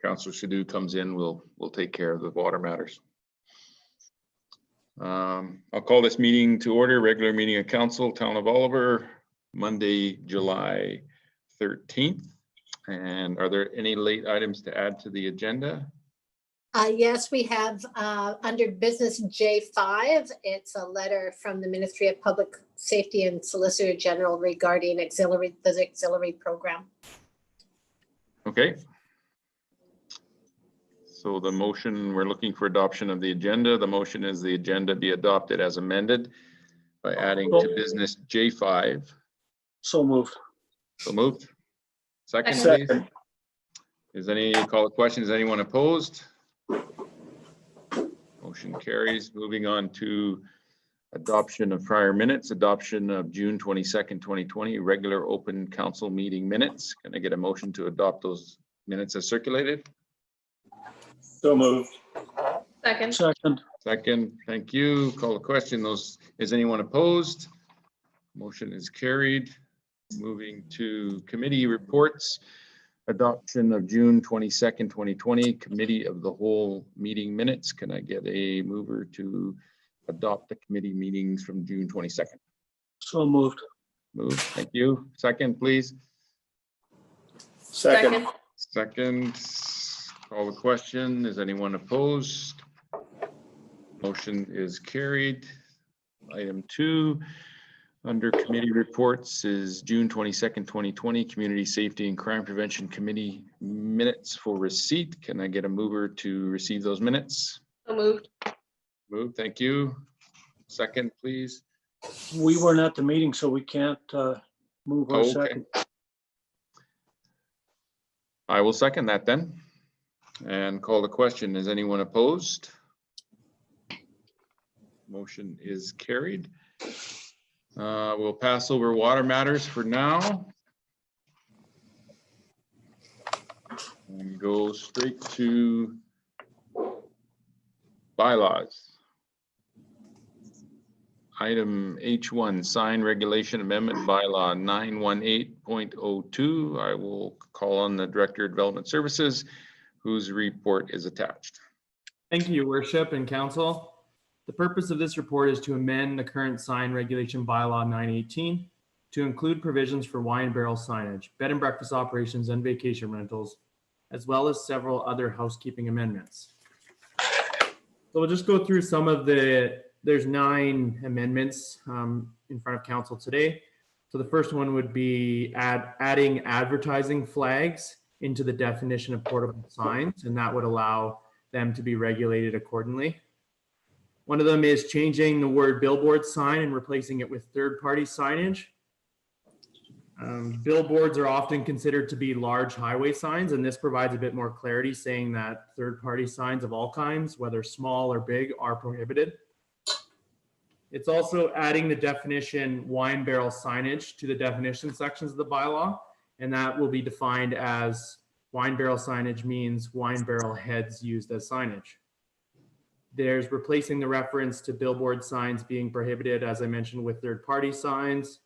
Councillor Sidhu comes in, we'll take care of the water matters. I'll call this meeting to order, regular meeting of council, Town of Oliver, Monday, July 13th. And are there any late items to add to the agenda? Yes, we have under business J5, it's a letter from the Ministry of Public Safety and Solicitor General regarding the auxiliary program. Okay. So the motion, we're looking for adoption of the agenda. The motion is the agenda be adopted as amended by adding to business J5. So moved. So moved. Second, please. Is any call to questions? Anyone opposed? Motion carries. Moving on to adoption of prior minutes, adoption of June 22nd, 2020, regular open council meeting minutes. Can I get a motion to adopt those minutes as circulated? So moved. Second. Second, thank you. Call the question. Is anyone opposed? Motion is carried. Moving to committee reports. Adoption of June 22nd, 2020, committee of the whole meeting minutes. Can I get a mover to adopt the committee meetings from June 22nd? So moved. Move, thank you. Second, please. Second. Call the question. Is anyone opposed? Motion is carried. Item 2 under committee reports is June 22nd, 2020, Community Safety and Crime Prevention Committee minutes for receipt. Can I get a mover to receive those minutes? So moved. Move, thank you. Second, please. We weren't at the meeting, so we can't move our second. I will second that then. And call the question. Is anyone opposed? Motion is carried. We'll pass over water matters for now. And go straight to bylaws. Item H1, Sign Regulation Amendment Bylaw 918.02. I will call on the Director of Development Services, whose report is attached. Thank you, Your Worship and Council. The purpose of this report is to amend the current Sign Regulation Bylaw 918 to include provisions for wine barrel signage, bed and breakfast operations, and vacation rentals, as well as several other housekeeping amendments. So we'll just go through some of there's 9 amendments in front of Council today. So the first one would be adding advertising flags into the definition of portable signs, and that would allow them to be regulated accordingly. One of them is changing the word billboard sign and replacing it with third-party signage. Billboards are often considered to be large highway signs, and this provides a bit more clarity, saying that third-party signs of all kinds, whether small or big, are prohibited. It's also adding the definition wine barrel signage to the definition sections of the bylaw, and that will be defined as wine barrel signage means wine barrel heads used as signage. There's replacing the reference to billboard signs being prohibited, as I mentioned, with third-party signs.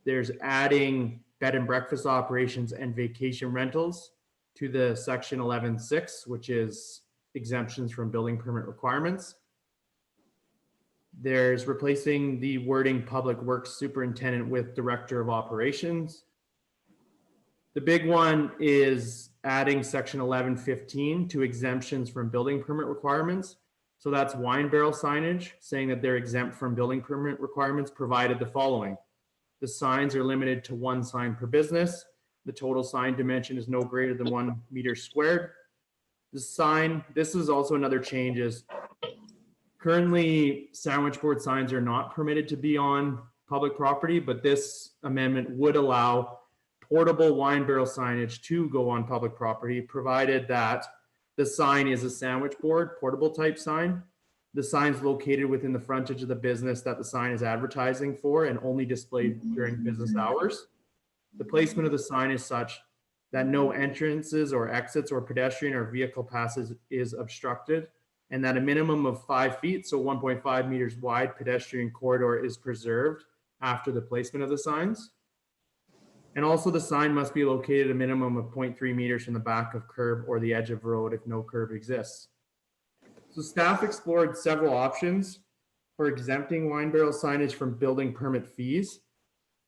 There's adding bed and breakfast operations and vacation rentals to the section 11.6, which is exemptions from building permit requirements. There's replacing the wording public works superintendent with director of operations. The big one is adding section 11.15 to exemptions from building permit requirements. So that's wine barrel signage, saying that they're exempt from building permit requirements provided the following. The signs are limited to 1 sign per business. The total sign dimension is no greater than 1 meter squared. The sign, this is also another change, is currently sandwich board signs are not permitted to be on public property, but this amendment would allow portable wine barrel signage to go on public property, provided that the sign is a sandwich board, portable type sign. The sign's located within the frontage of the business that the sign is advertising for and only displayed during business hours. The placement of the sign is such that no entrances or exits or pedestrian or vehicle passes is obstructed, and that a minimum of 5 feet, so 1.5 meters wide pedestrian corridor is preserved after the placement of the signs. And also the sign must be located a minimum of 0.3 meters from the back of curb or the edge of road if no curb exists. So staff explored several options for exempting wine barrel signage from building permit fees.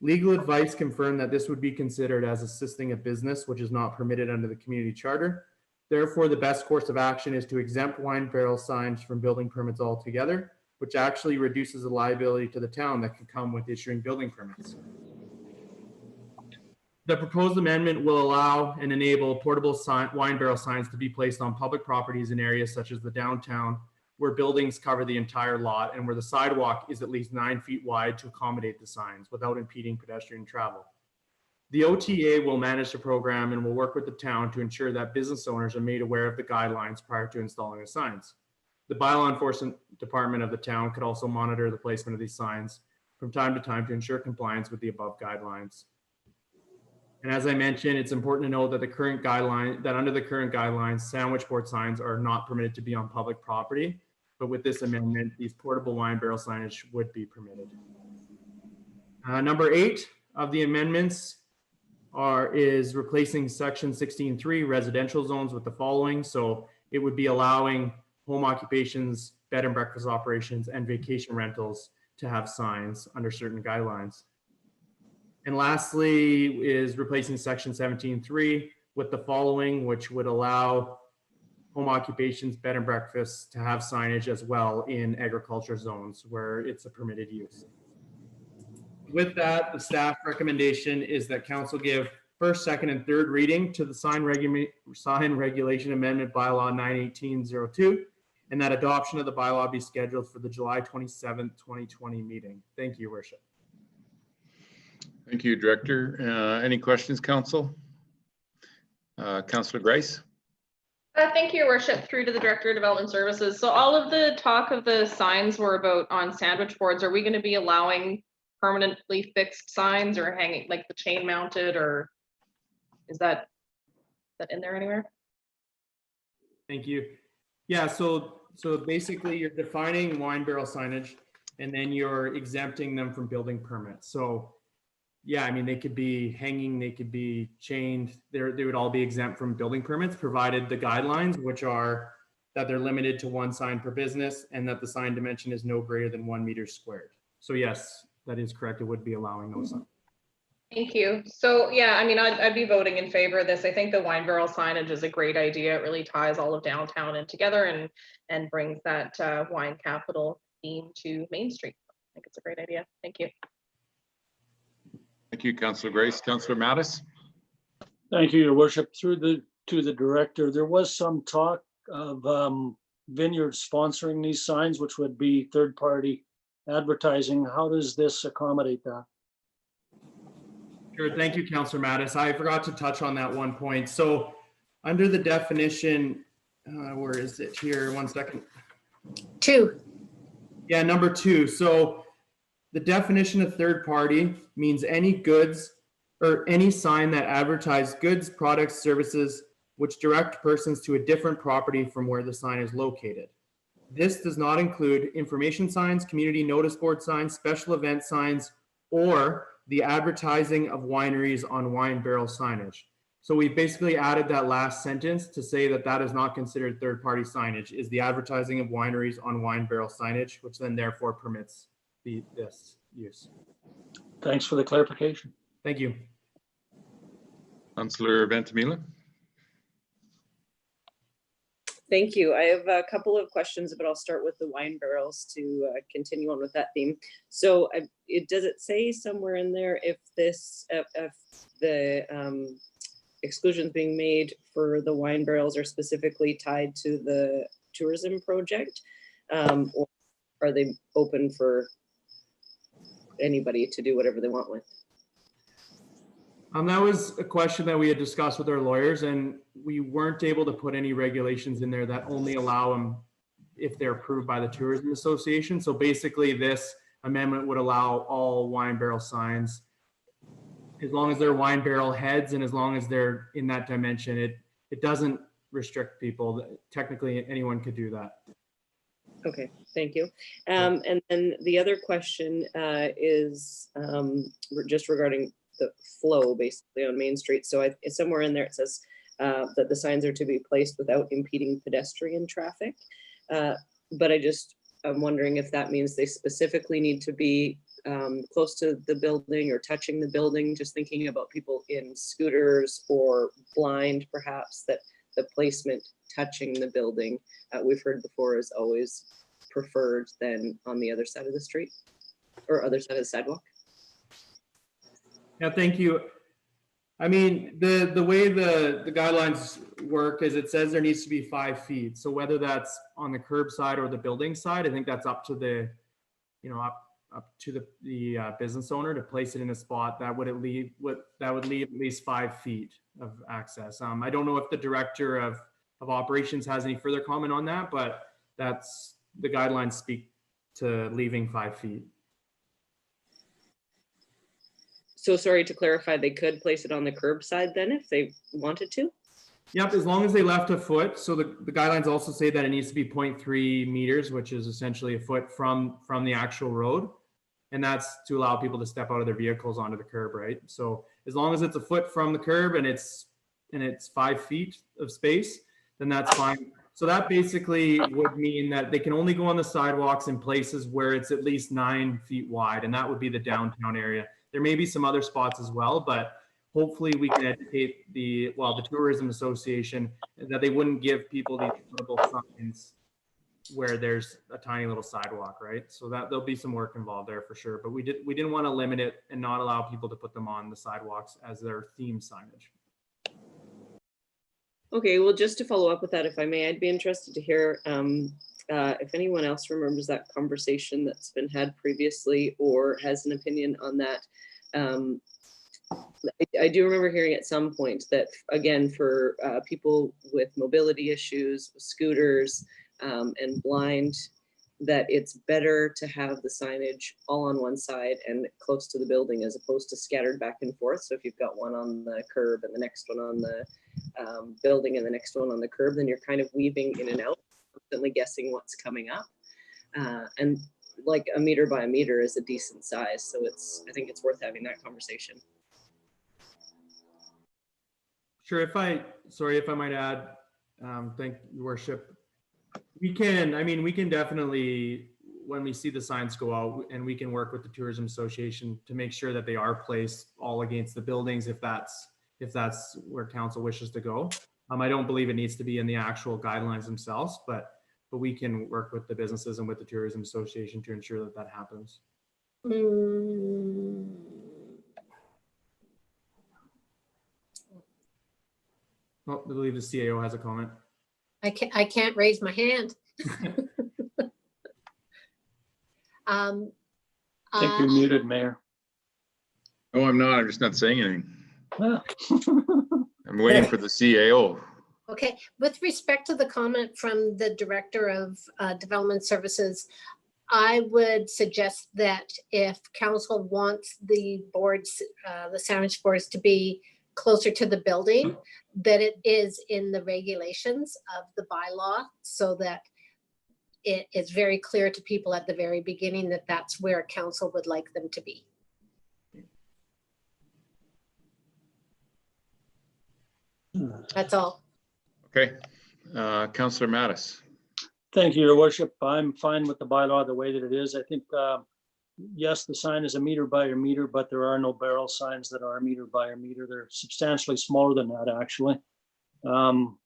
Legal advice confirmed that this would be considered as assisting a business, which is not permitted under the community charter. Therefore, the best course of action is to exempt wine barrel signs from building permits altogether, which actually reduces the liability to the town that could come with issuing building permits. The proposed amendment will allow and enable portable wine barrel signs to be placed on public properties in areas such as the downtown, where buildings cover the entire lot and where the sidewalk is at least 9 feet wide to accommodate the signs without impeding pedestrian travel. The OTA will manage the program and will work with the town to ensure that business owners are made aware of the guidelines prior to installing the signs. The bylaw enforcement department of the town could also monitor the placement of these signs from time to time to ensure compliance with the above guidelines. And as I mentioned, it's important to note that under the current guidelines, sandwich board signs are not permitted to be on public property. But with this amendment, these portable wine barrel signage would be permitted. Number 8 of the amendments is replacing section 16.3 residential zones with the following. So it would be allowing home occupations, bed and breakfast operations, and vacation rentals to have signs under certain guidelines. And lastly is replacing section 17.3 with the following, which would allow home occupations, bed and breakfasts to have signage as well in agriculture zones where it's a permitted use. With that, the staff recommendation is that council give first, second, and third reading to the Sign Regulation Amendment Bylaw 9/1802, and that adoption of the bylaw be scheduled for the July 27th, 2020 meeting. Thank you, Your Worship. Thank you, Director. Any questions, Council? Councillor Grice? Thank you, Your Worship. Through to the Director of Development Services. So all of the talk of the signs were about on sandwich boards. Are we going to be allowing permanently fixed signs or hanging, like the chain mounted, or is that in there anywhere? Thank you. Yeah, so basically you're defining wine barrel signage and then you're exempting them from building permits. So yeah, I mean, they could be hanging, they could be chained. They would all be exempt from building permits, provided the guidelines, which are that they're limited to 1 sign per business and that the sign dimension is no greater than 1 meter squared. So yes, that is correct. It would be allowing those signs. Thank you. So yeah, I mean, I'd be voting in favor of this. I think the wine barrel signage is a great idea. It really ties all of downtown in together and brings that wine capital theme to Main Street. I think it's a great idea. Thank you. Thank you, Councillor Grace. Councillor Mattis? Thank you, Your Worship. To the Director, there was some talk of vineyards sponsoring these signs, which would be third-party advertising. How does this accommodate that? Sure. Thank you, Councillor Mattis. I forgot to touch on that one point. So under the definition, where is it here? 1 second. 2. Yeah, number 2. So the definition of third party means any goods or any sign that advertise goods, products, services, which direct persons to a different property from where the sign is located. This does not include information signs, community notice board signs, special event signs, or the advertising of wineries on wine barrel signage. So we basically added that last sentence to say that that is not considered third-party signage, is the advertising of wineries on wine barrel signage, which then therefore permits this use. Thanks for the clarification. Thank you. Councillor Ventimiglia? Thank you. I have a couple of questions, but I'll start with the wine barrels to continue on with that theme. So does it say somewhere in there if the exclusions being made for the wine barrels are specifically tied to the tourism project, or are they open for anybody to do whatever they want with? That was a question that we had discussed with our lawyers, and we weren't able to put any regulations in there that only allow them if they're approved by the Tourism Association. So basically this amendment would allow all wine barrel signs, as long as they're wine barrel heads and as long as they're in that dimension. It doesn't restrict people. Technically anyone could do that. Okay, thank you. And then the other question is just regarding the flow basically on Main Street. So somewhere in there it says that the signs are to be placed without impeding pedestrian traffic. But I'm wondering if that means they specifically need to be close to the building or touching the building, just thinking about people in scooters or blind perhaps, that the placement touching the building, we've heard before, is always preferred than on the other side of the street or other side of the sidewalk. Yeah, thank you. I mean, the way the guidelines work is it says there needs to be 5 feet. So whether that's on the curb side or the building side, I think that's up to the, up to the business owner to place it in a spot that would leave at least 5 feet of access. I don't know if the director of operations has any further comment on that, but that's the guidelines speak to leaving 5 feet. So sorry, to clarify, they could place it on the curb side then if they wanted to? Yep, as long as they left a foot. So the guidelines also say that it needs to be 0.3 meters, which is essentially a foot from the actual road. And that's to allow people to step out of their vehicles onto the curb, right? So as long as it's a foot from the curb and it's 5 feet of space, then that's fine. So that basically would mean that they can only go on the sidewalks in places where it's at least 9 feet wide, and that would be the downtown area. There may be some other spots as well, but hopefully we can educate the Tourism Association that they wouldn't give people these little signs where there's a tiny little sidewalk, right? So that there'll be some work involved there for sure. But we didn't want to limit it and not allow people to put them on the sidewalks as their theme signage. Okay, well, just to follow up with that, if I may, I'd be interested to hear if anyone else remembers that conversation that's been had previously or has an opinion on that. I do remember hearing at some point that, again, for people with mobility issues, scooters, and blind, that it's better to have the signage all on one side and close to the building as opposed to scattered back and forth. So if you've got one on the curb and the next one on the building and the next one on the curb, then you're kind of weaving in and out, constantly guessing what's coming up. And like a meter by a meter is a decent size. So I think it's worth having that conversation. Sure, if I might add, thank your worship. We can definitely, when we see the signs go out, and we can work with the Tourism Association to make sure that they are placed all against the buildings if that's where council wishes to go. I don't believe it needs to be in the actual guidelines themselves, but we can work with the businesses and with the Tourism Association to ensure that happens. Oh, I believe the CAO has a comment. I can't raise my hand. I think you're muted, Mayor. No, I'm not. I'm just not saying anything. Ah. I'm waiting for the CAO. Okay, with respect to the comment from the Director of Development Services, I would suggest that if council wants the boards, the sandwich boards to be closer to the building, that it is in the regulations of the bylaw so that it is very clear to people at the very beginning that that's where council would like them to be. That's all. Okay, Councillor Mattis. Thank you, Your Worship. I'm fine with the bylaw the way that it is. I think, yes, the sign is a meter by a meter, but there are no barrel signs that are a meter by a meter. They're substantially smaller than that, actually.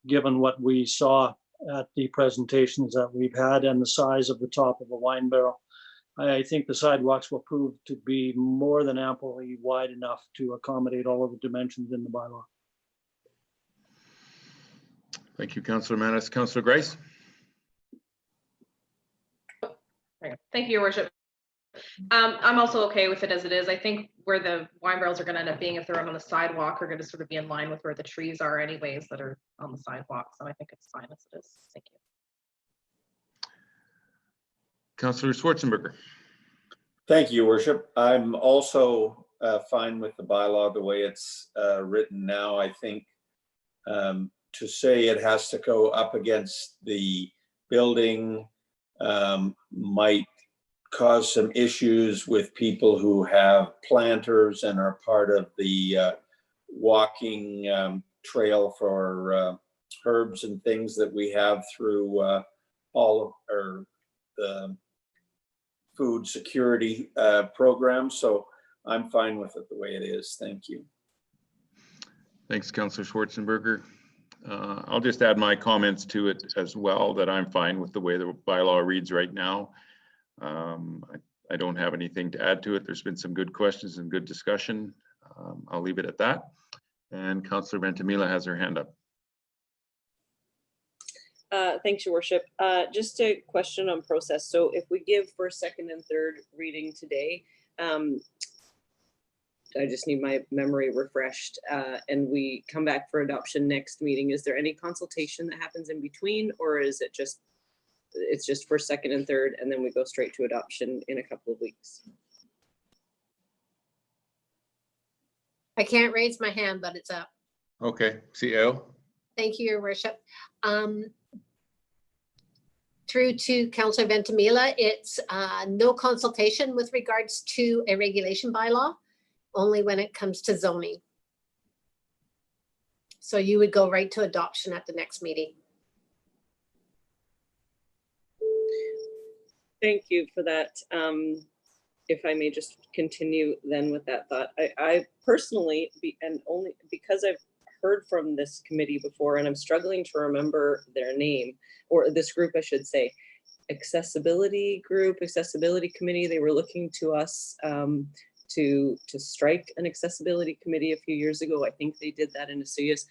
Given what we saw at the presentations that we've had and the size of the top of a wine barrel, I think the sidewalks will prove to be more than amply wide enough to accommodate all of the dimensions in the bylaw. Thank you, Councillor Mattis. Councillor Grice. Thank you, Your Worship. I'm also okay with it as it is. I think where the wine barrels are going to end up being, if they're on the sidewalk, are going to sort of be in line with where the trees are anyways that are on the sidewalk. So I think it's fine as it is. Thank you. Councillor Schwarzenberger. Thank you, Your Worship. I'm also fine with the bylaw the way it's written now. I think to say it has to go up against the building might cause some issues with people who have planters and are part of the walking trail for herbs and things that we have through all of our the food security program. So I'm fine with it the way it is. Thank you. Thanks, Councillor Schwarzenberger. I'll just add my comments to it as well, that I'm fine with the way the bylaw reads right now. I don't have anything to add to it. There's been some good questions and good discussion. I'll leave it at that. And Councillor Ventimiglia has her hand up. Thanks, Your Worship. Just a question on process. So if we give first, second, and third reading today, I just need my memory refreshed, and we come back for adoption next meeting, is there any consultation that happens in between, or is it just, it's just first, second, and third, and then we go straight to adoption in a couple of weeks? I can't raise my hand, but it's up. Okay, CL. Thank you, Your Worship. Through to Councillor Ventimiglia, it's no consultation with regards to a regulation bylaw, only when it comes to zoning. So you would go right to adoption at the next meeting. Thank you for that. If I may just continue then with that thought, I personally, and only because I've heard from this committee before, and I'm struggling to remember their name, or this group, I should say, accessibility group, accessibility committee. They were looking to us to strike an accessibility committee a few years ago. I think they did that in Asuias.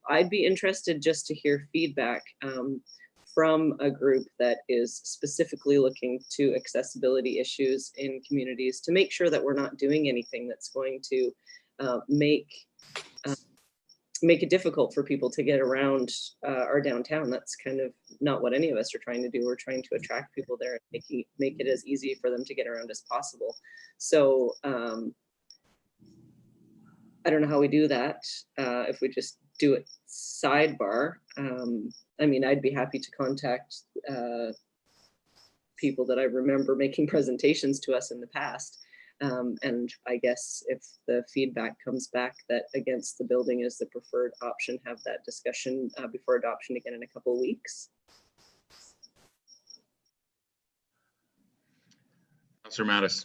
I'd be interested just to hear feedback from a group that is specifically looking to accessibility issues in communities to make sure that we're not doing anything that's going to make it difficult for people to get around our downtown. That's kind of not what any of us are trying to do. We're trying to attract people there and make it as easy for them to get around as possible. So I don't know how we do that. If we just do it sidebar, I mean, I'd be happy to contact people that I remember making presentations to us in the past. And I guess if the feedback comes back that against the building is the preferred option, have that discussion before adoption again in a couple of weeks. Councillor Mattis.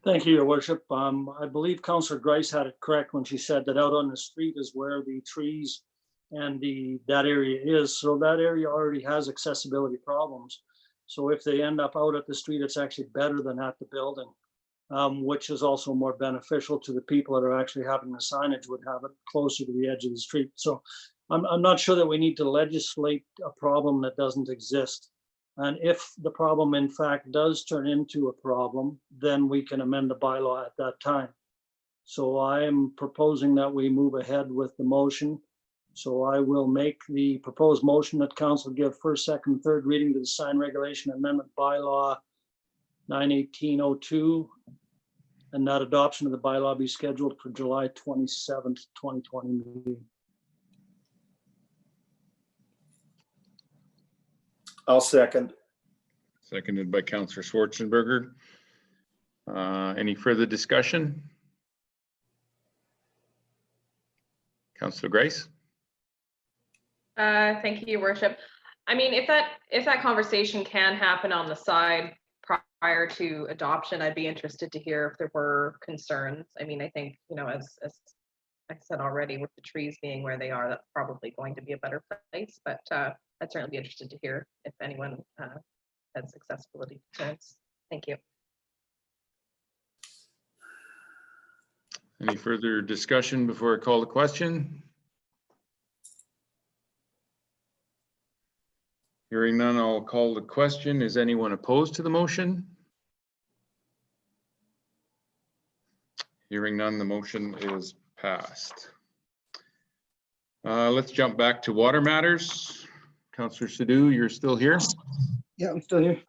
Thank you, Your Worship. I believe Councillor Grice had it correct when she said that out on the street is where the trees and that area is. So that area already has accessibility problems. So if they end up out at the street, it's actually better than at the building, which is also more beneficial to the people that are actually having the signage, would have it closer to the edge of the street. So I'm not sure that we need to legislate a problem that doesn't exist. And if the problem in fact does turn into a problem, then we can amend the bylaw at that time. So I am proposing that we move ahead with the motion. So I will make the proposed motion that council give first, second, third reading to the Sign Regulation Amendment Bylaw 9/1802, and that adoption of the bylaw be scheduled for July 27th, 2020 meeting. I'll second. Seconded by Councillor Schwarzenberger. Any further discussion? Councillor Grice. Thank you, Your Worship. I mean, if that conversation can happen on the side prior to adoption, I'd be interested to hear if there were concerns. I mean, I think, you know, as I said already, with the trees being where they are, that's probably going to be a better place. But I'd certainly be interested to hear if anyone has accessibility concerns. Thank you. Any further discussion before I call the question? Hearing none, I'll call the question. Is anyone opposed to the motion? Hearing none, the motion is passed. Let's jump back to water matters. Councillor Sidhu, you're still here? Yeah, I'm still here.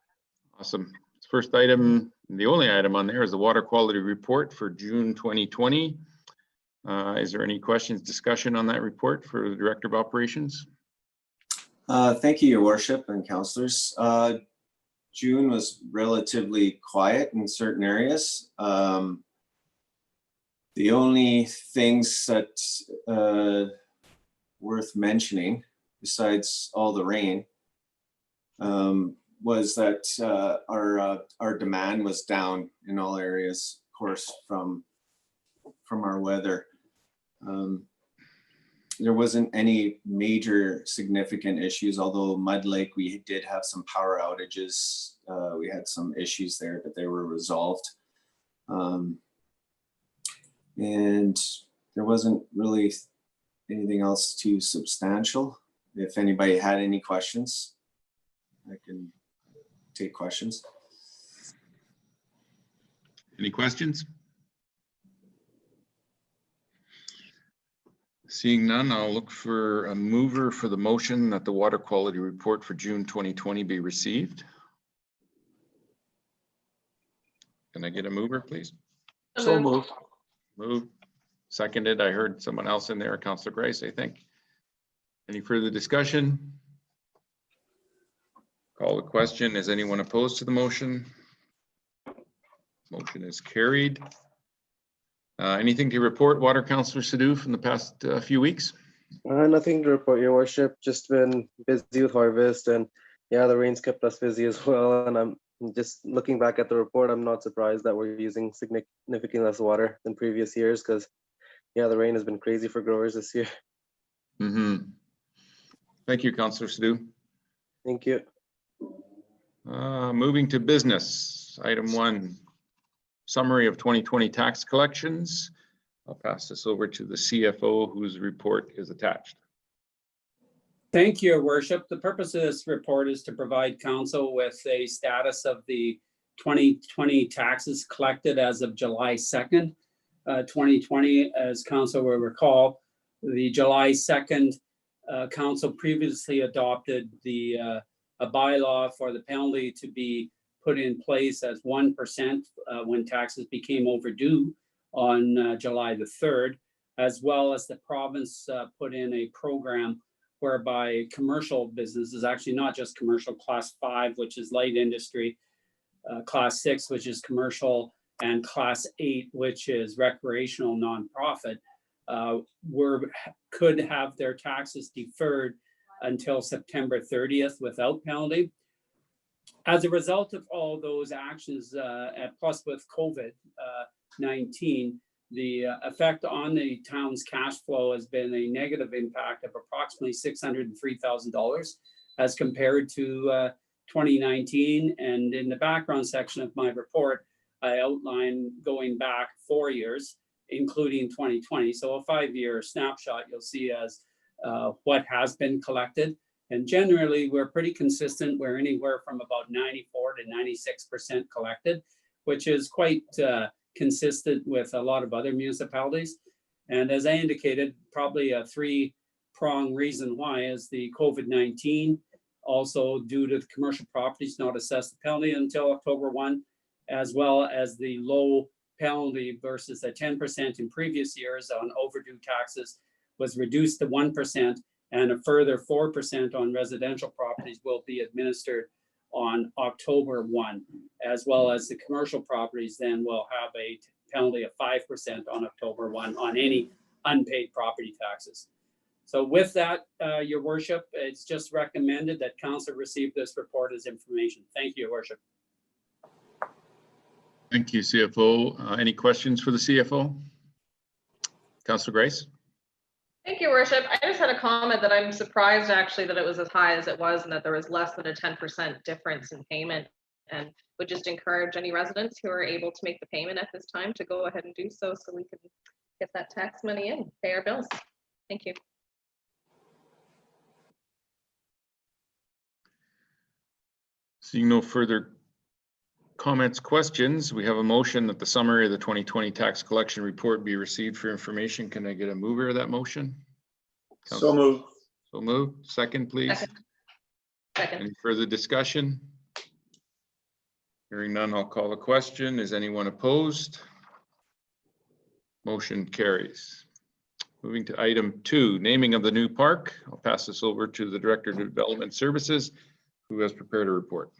Awesome. First item, the only item on there is the water quality report for June 2020. Is there any questions, discussion on that report for the Director of Operations? Thank you, Your Worship and councillors. June was relatively quiet in certain areas. The only things that worth mentioning, besides all the rain, was that our demand was down in all areas, of course, from our weather. There wasn't any major significant issues, although Mud Lake, we did have some power outages. We had some issues there, but they were resolved. And there wasn't really anything else too substantial. If anybody had any questions, I can take questions. Any questions? Seeing none, I'll look for a mover for the motion that the water quality report for June 2020 be received. Can I get a mover, please? So moved. Moved. Seconded. I heard someone else in there, Councillor Grace, I think. Any further discussion? Call the question. Is anyone opposed to the motion? Motion is carried. Anything to report, Water Councillor Sidhu, from the past few weeks? Nothing to report, Your Worship. Just been busy with harvest, and yeah, the rains kept us busy as well. And I'm just looking back at the report, I'm not surprised that we're using significantly less water than previous years, because yeah, the rain has been crazy for growers this year. Thank you, Councillor Sidhu. Thank you. Moving to business, item 1, summary of 2020 tax collections. I'll pass this over to the CFO, whose report is attached. Thank you, Your Worship. The purpose of this report is to provide council with a status of the 2020 taxes collected as of July 2nd, 2020. As council will recall, the July 2nd, council previously adopted a bylaw for the penalty to be put in place as 1% when taxes became overdue on July the 3rd, as well as the province put in a program whereby commercial businesses, actually not just commercial, class 5, which is light industry, class 6, which is commercial, and class 8, which is recreational nonprofit, could have their taxes deferred until September 30th without penalty. As a result of all those actions, plus with COVID-19, the effect on the town's cash flow has been a negative impact of approximately $603,000 as compared to 2019. And in the background section of my report, I outline going back 4 years, including 2020. So a 5-year snapshot you'll see as what has been collected. And generally, we're pretty consistent. We're anywhere from about 94 to 96% collected, which is quite consistent with a lot of other municipalities. And as I indicated, probably a 3-prong reason why is the COVID-19, also due to the commercial properties not assessed the penalty until October 1, as well as the low penalty versus the 10% in previous years on overdue taxes was reduced to 1%, and a further 4% on residential properties will be administered on October 1, as well as the commercial properties then will have a penalty of 5% on October 1 on any unpaid property taxes. So with that, Your Worship, it's just recommended that council receive this report as information. Thank you, Your Worship. Thank you, CFO. Any questions for the CFO? Councillor Grace? Thank you, Worship. I just had a comment that I'm surprised actually that it was as high as it was and that there was less than a 10% difference in payment, and would just encourage any residents who are able to make the payment at this time to go ahead and do so we can get that tax money in, pay our bills. Thank you. Seeing no further comments, questions, we have a motion that the summary of the 2020 tax collection report be received for information. Can I get a mover of that motion? So moved. So moved. Second, please. Second. Any further discussion? Hearing none, I'll call the question. Is anyone opposed? Motion carries. Moving to item 2, naming of the new park. I'll pass this over to the Director of Development Services, who has prepared a report.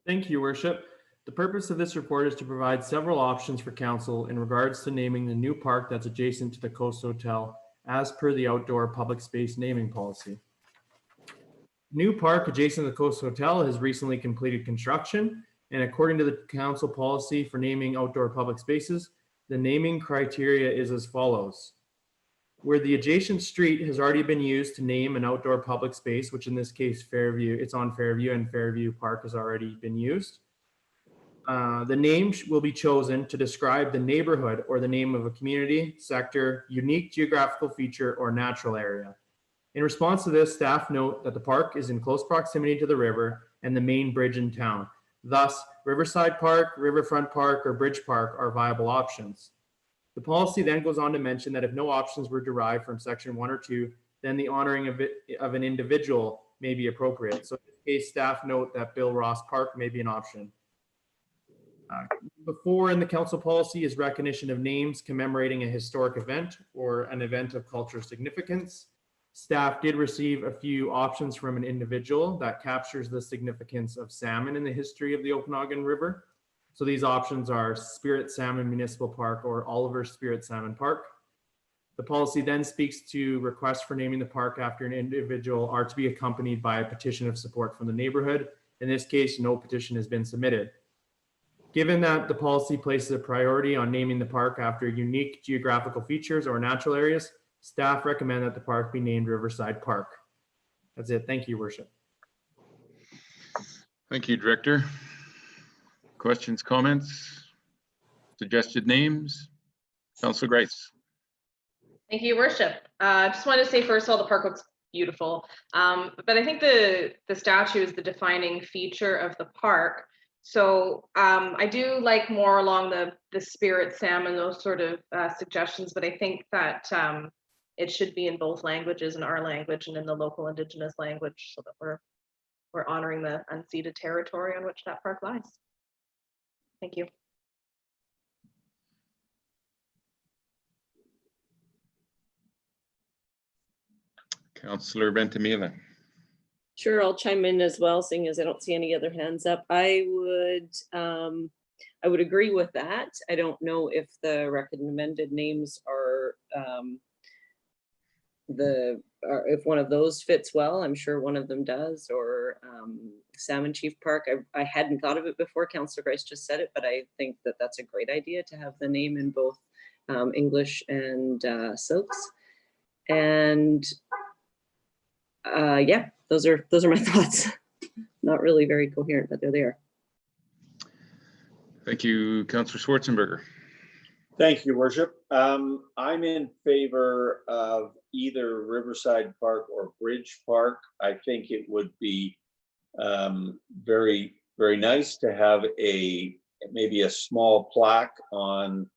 Thank you, Your Worship. The purpose of this report is to provide several options for council in regards to naming the new park that's adjacent to the Coast Hotel as per the outdoor public space naming policy. New park adjacent to the Coast Hotel has recently completed construction, and according to the council policy for naming outdoor public spaces, the naming criteria is as follows. Where the adjacent street has already been used to name an outdoor public space, which in this case Fairview, it's on Fairview, and Fairview Park has already been used. The name will be chosen to describe the neighborhood or the name of a community, sector, unique geographical feature, or natural area. In response to this, staff note that the park is in close proximity to the river and the main bridge in town. Thus, Riverside Park, Riverfront Park, or Bridge Park are viable options. The policy then goes on to mention that if no options were derived from section 1 or 2, then the honoring of an individual may be appropriate. So in this case, staff note that Bill Ross Park may be an option. Before in the council policy is recognition of names commemorating a historic event or an event of cultural significance. Staff did receive a few options from an individual that captures the significance of salmon in the history of the Okanagan River. So these options are Spirit Salmon Municipal Park or Oliver Spirit Salmon Park. The policy then speaks to requests for naming the park after an individual are to be accompanied by a petition of support from the neighborhood. In this case, no petition has been submitted. Given that the policy places a priority on naming the park after unique geographical features or natural areas, staff recommend that the park be named Riverside Park. That's it. Thank you, Your Worship. Thank you, Director. Questions, comments, suggested names? Councillor Grice. Thank you, Your Worship. Just wanted to say, first of all, the park looks beautiful. But I think the statue is the defining feature of the park. So I do like more along the spirit salmon, those sort of suggestions, but I think that it should be in both languages, in our language and in the local Indigenous language, so that we're honoring the unceded territory on which that park lies. Thank you. Councillor Ventimiglia. Sure, I'll chime in as well, seeing as I don't see any other hands up. I would agree with that. I don't know if the recommended names are if one of those fits well. I'm sure one of them does, or Salmon Chief Park. I hadn't thought of it before. Councillor Grice just said it, but I think that that's a great idea to have the name in both English and Silks. And yeah, those are my thoughts. Not really very coherent, but they're there. Thank you, Councillor Schwarzenberger. Thank you, Your Worship. I'm in favor of either Riverside Park or Bridge Park. I think it would be very, very nice to have maybe a small plaque on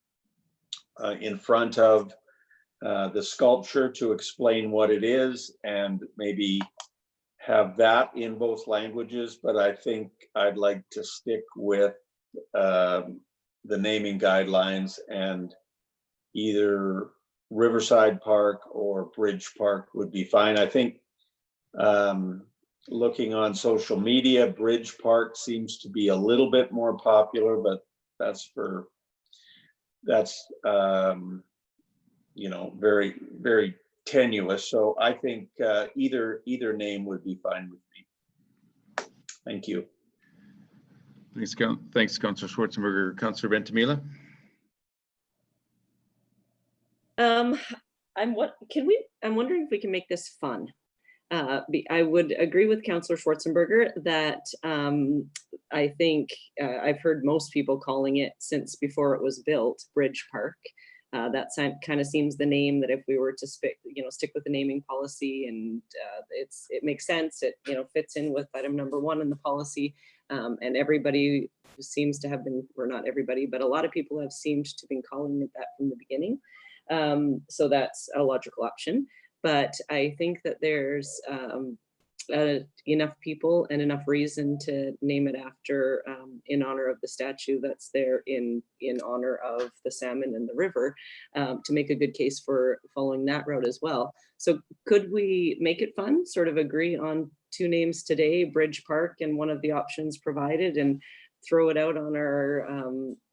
in front of the sculpture to explain what it is, and maybe have that in both languages. But I think I'd like to stick with the naming guidelines, and either Riverside Park or Bridge Park would be fine. I think looking on social media, Bridge Park seems to be a little bit more popular, but that's you know, very, very tenuous. So I think either name would be fine with me. Thank you. Thanks, Councillor Schwarzenberger. Councillor Ventimiglia. I'm wondering if we can make this fun. I would agree with Councillor Schwarzenberger that I think I've heard most people calling it, since before it was built, Bridge Park. That kind of seems the name that if we were to stick with the naming policy, and it makes sense. It fits in with item number 1 in the policy, and everybody seems to have been, or not everybody, but a lot of people have seemed to been calling it that from the beginning. So that's a logical option. But I think that there's enough people and enough reason to name it after, in honor of the statue that's there in honor of the salmon and the river, to make a good case for following that route as well. So could we make it fun, sort of agree on two names today, Bridge Park and one of the options provided, and throw it out on our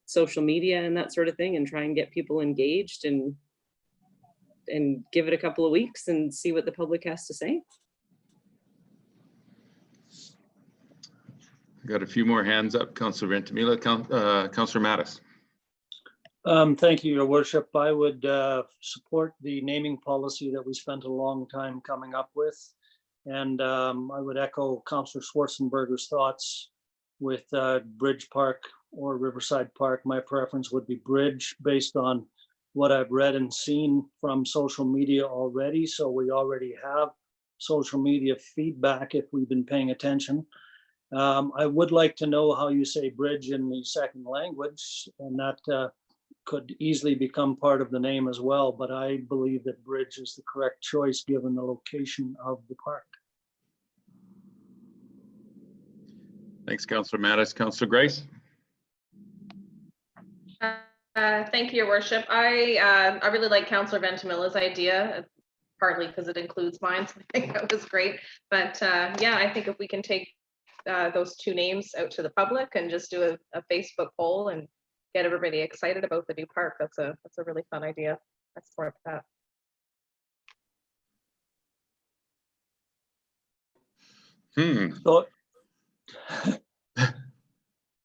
social media and that sort of thing, and try and get people engaged, and give it a couple of weeks and see what the public has to say. Got a few more hands up. Councillor Ventimiglia, Councillor Mattis. Thank you, Your Worship. I would support the naming policy that we spent a long time coming up with. And I would echo Councillor Schwarzenberger's thoughts with Bridge Park or Riverside Park. My preference would be Bridge, based on what I've read and seen from social media already. So we already have social media feedback if we've been paying attention. I would like to know how you say bridge in the second language, and that could easily become part of the name as well, but I believe that bridge is the correct choice given the location of the park. Thanks, Councillor Mattis. Councillor Grace. Thank you, Your Worship. I really like Councillor Ventimiglia's idea, partly because it includes mine, so I think that was great. But yeah, I think if we can take those two names out to the public and just do a Facebook poll and get everybody excited about the new park, that's a really fun idea. I support that. So,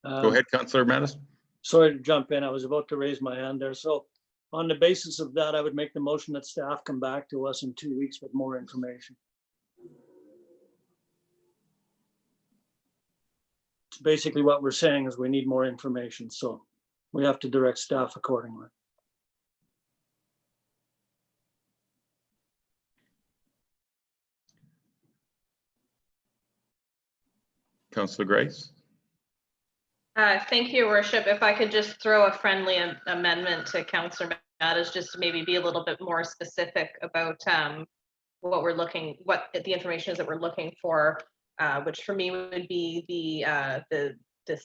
Go ahead, Councillor Mattis. Sorry to jump in. I was about to raise my hand there. So on the basis of that, I would make the motion that staff come back to us in 2 weeks with more information. It's basically what we're saying is we need more information. So we have to direct staff accordingly. Councillor Grace. Thank you, Your Worship. If I could just throw a friendly amendment to Councillor Mattis, just to maybe be a little bit more specific about what the information is that we're looking for, which for me would be the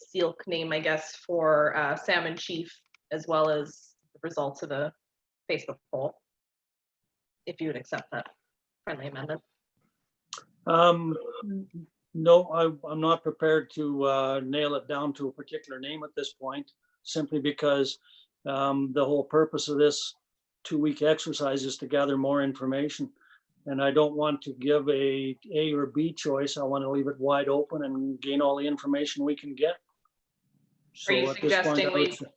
seal name, I guess, for Salmon Chief, as well as the results of the Facebook poll, if you would accept that friendly amendment. No, I'm not prepared to nail it down to a particular name at this point, simply because the whole purpose of this 2-week exercise is to gather more information. And I don't want to give a or B choice. I want to leave it wide open and gain all the information we can get. So Are you at this point, suggesting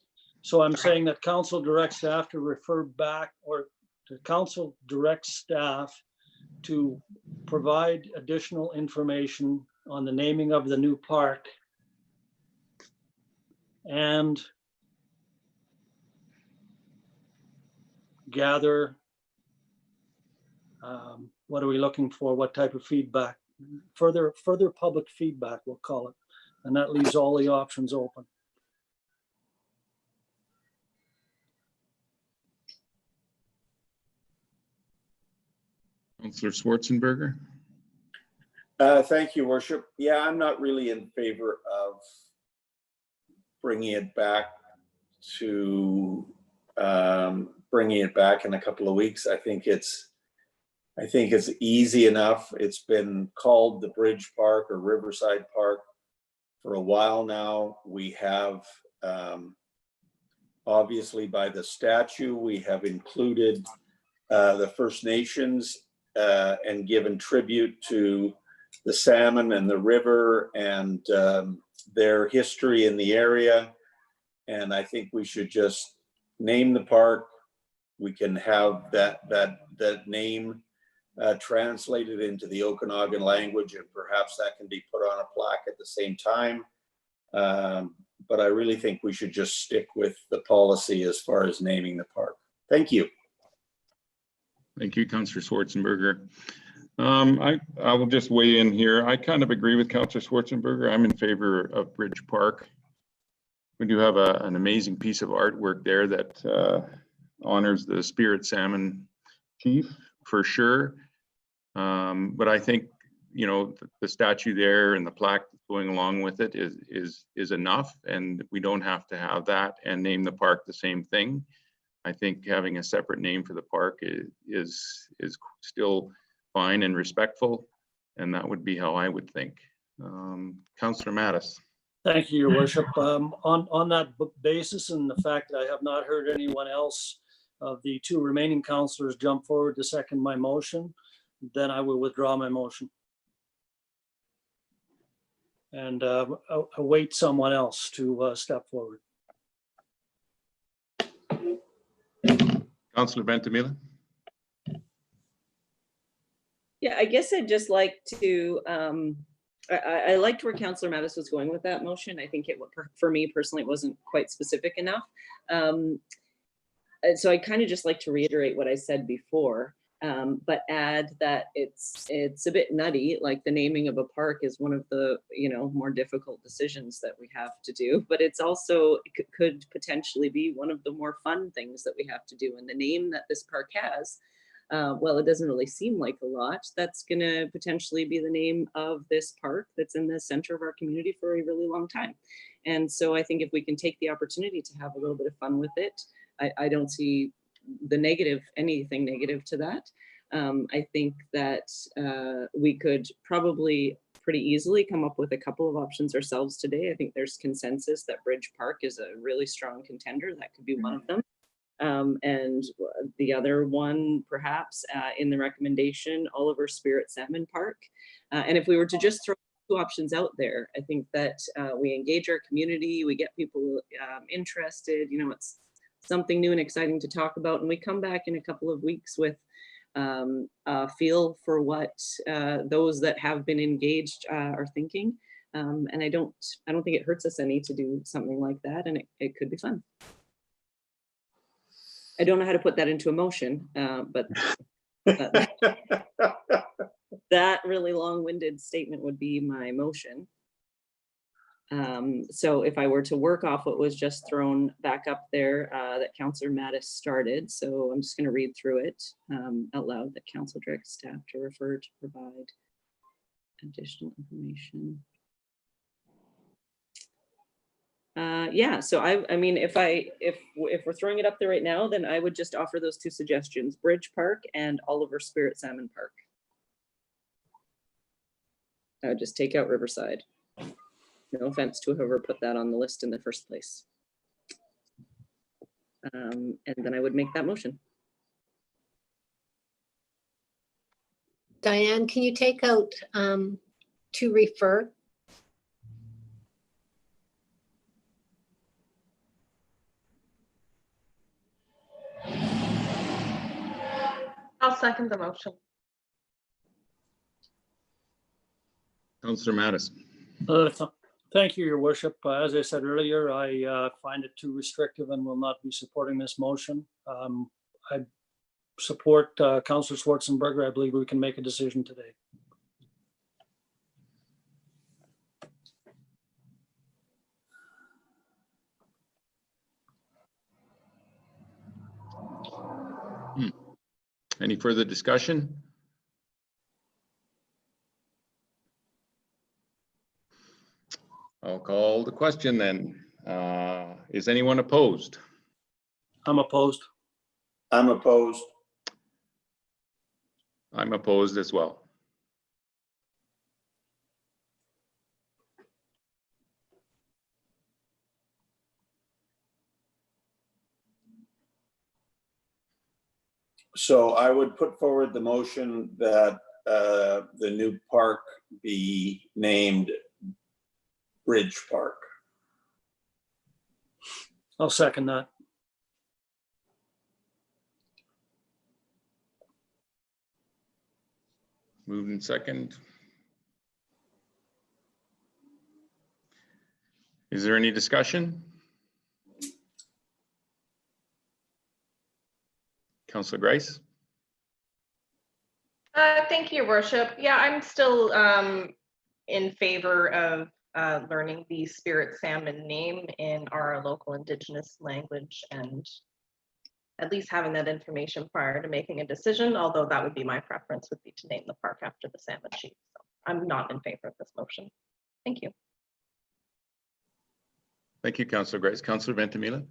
so I'm saying that council directs staff to refer back, or the council directs staff to provide additional information on the naming of the new park and gather, what are we looking for? What type of feedback? Further public feedback, we'll call it. And that leaves all the options open. Councillor Schwarzenberger. Thank you, Worship. Yeah, I'm not really in favor of bringing it back in a couple of weeks. I think it's easy enough. It's been called the Bridge Park or Riverside Park for a while now. We have, obviously by the statute, we have included the First Nations and given tribute to the salmon and the river and their history in the area. And I think we should just name the park. We can have that name translated into the Okanagan language, and perhaps that can be put on a plaque at the same time. But I really think we should just stick with the policy as far as naming the park. Thank you. Thank you, Councillor Schwarzenberger. I will just weigh in here. I kind of agree with Councillor Schwarzenberger. I'm in favor of Bridge Park. We do have an amazing piece of artwork there that honors the Spirit Salmon Chief, for sure. But I think, you know, the statue there and the plaque going along with it is enough, and we don't have to have that and name the park the same thing. I think having a separate name for the park is still fine and respectful. And that would be how I would think. Councillor Mattis. Thank you, Your Worship. On that basis and the fact that I have not heard anyone else of the two remaining councillors jump forward to second my motion, then I will withdraw my motion and await someone else to step forward. Councillor Ventimiglia. Yeah, I guess I'd just like to, I liked where Councillor Mattis was going with that motion. I think for me personally, it wasn't quite specific enough. So I kind of just like to reiterate what I said before, but add that it's a bit nutty, like the naming of a park is one of the, more difficult decisions that we have to do, but it's also could potentially be one of the more fun things that we have to do. And the name that this park has, well, it doesn't really seem like a lot. That's going to potentially be the name of this park that's in the center of our community for a really long time. And so I think if we can take the opportunity to have a little bit of fun with it, I don't see anything negative to that. I think that we could probably pretty easily come up with a couple of options ourselves today. I think there's consensus that Bridge Park is a really strong contender. That could be one of them. And the other one, perhaps in the recommendation, Oliver Spirit Salmon Park. And if we were to just throw two options out there, I think that we engage our community, we get people interested, it's something new and exciting to talk about. And we come back in a couple of weeks with a feel for what those that have been engaged are thinking. And I don't think it hurts us any to do something like that. And it could be fun. I don't know how to put that into a motion, but that really long-winded statement would be my motion. So if I were to work off what was just thrown back up there that Councillor Mattis started, so I'm just going to read through it out loud, that Council directs staff to refer to provide additional information. Yeah, so I mean, if we're throwing it up there right now, then I would just offer those two suggestions: Bridge Park and Oliver Spirit Salmon Park. I would just take out Riverside. No offense to whoever put that on the list in the first place. And then I would make that motion. Diane, can you take out to refer? I'll second the motion. Councillor Mattis. Thank you, Your Worship. As I said earlier, I find it too restrictive and will not be supporting this motion. I support Councillor Schwarzenberger. I believe we can make a decision today. Any further discussion? I'll call the question then. Is anyone opposed? I'm opposed. I'm opposed. I'm opposed as well. So I would put forward the motion that the new park be named Bridge Park. I'll second that. Moved in second. Is there any discussion? Councillor Grice? Thank you, Your Worship. Yeah, I'm still in favor of learning the Spirit Salmon name in our local Indigenous language, and at least having that information prior to making a decision, although that would be my preference, would be to name the park after the salmon chief. So I'm not in favor of this motion. Thank you. Thank you, Councillor Grice. Councillor Ventimiglia?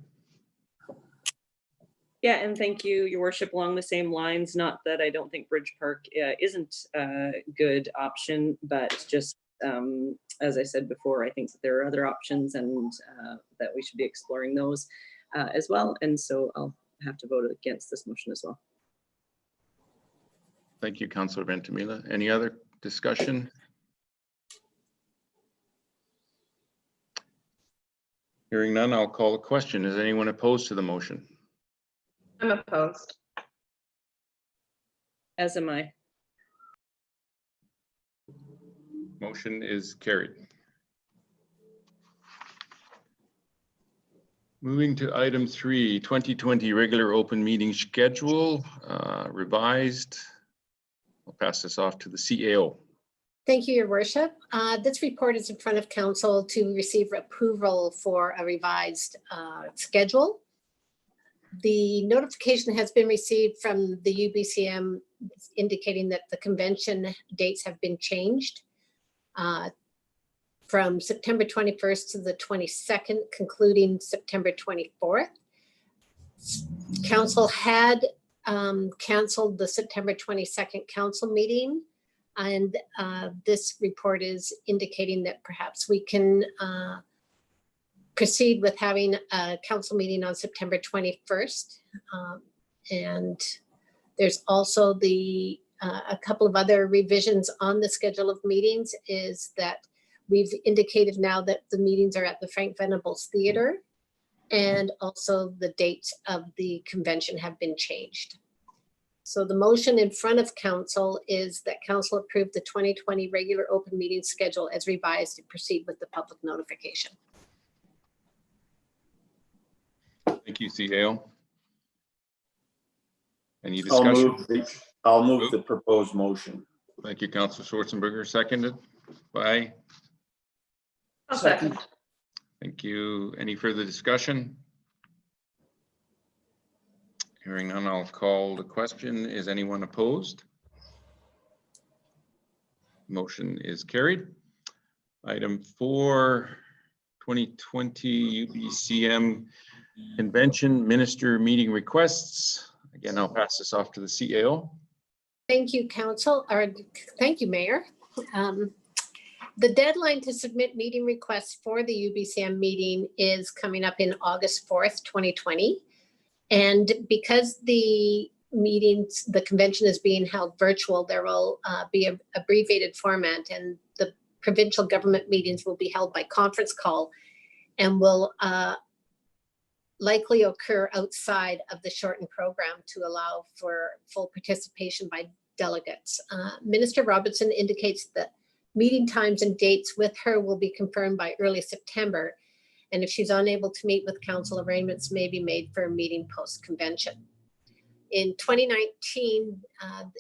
Yeah, and thank you, Your Worship. Along the same lines, not that I don't think Bridge Park isn't a good option, but just as I said before, I think that there are other options and that we should be exploring those as well. And so I'll have to vote against this motion as well. Thank you, Councillor Ventimiglia. Any other discussion? Hearing none, I'll call a question. Is anyone opposed to the motion? I'm opposed. As am I. Motion is carried. Moving to item 3, 2020 regular open meeting schedule, revised. I'll pass this off to the CAO. Thank you, Your Worship. This report is in front of council to receive approval for a revised schedule. The notification has been received from the UBCM indicating that the convention dates have been changed from September 21st to the 22nd, concluding September 24th. Council had canceled the September 22nd council meeting, and this report is indicating that perhaps we can proceed with having a council meeting on September 21st. And there's also a couple of other revisions on the schedule of meetings is that we've indicated now that the meetings are at the Frank Venables Theater, and also the dates of the convention have been changed. So the motion in front of council is that council approve the 2020 regular open meeting schedule as revised and proceed with the public notification. Thank you, CAO. Any discussion? I'll move the proposed motion. Thank you, Councillor Schwarzenberger. Seconded by? I'll second. Thank you. Any further discussion? Hearing none, I'll call the question. Is anyone opposed? Motion is carried. Item 4, 2020 UBCM Convention Minister Meeting Requests. Again, I'll pass this off to the CAO. Thank you, Council, or thank you, Mayor. The deadline to submit meeting requests for the UBCM meeting is coming up in August 4th, 2020. And because the meetings, the convention is being held virtual, there will be an abbreviated format, and the provincial government meetings will be held by conference call and will likely occur outside of the shortened program to allow for full participation by delegates. Minister Robinson indicates that meeting times and dates with her will be confirmed by early September. And if she's unable to meet with council, arrangements may be made for a meeting post-convention. In 2019,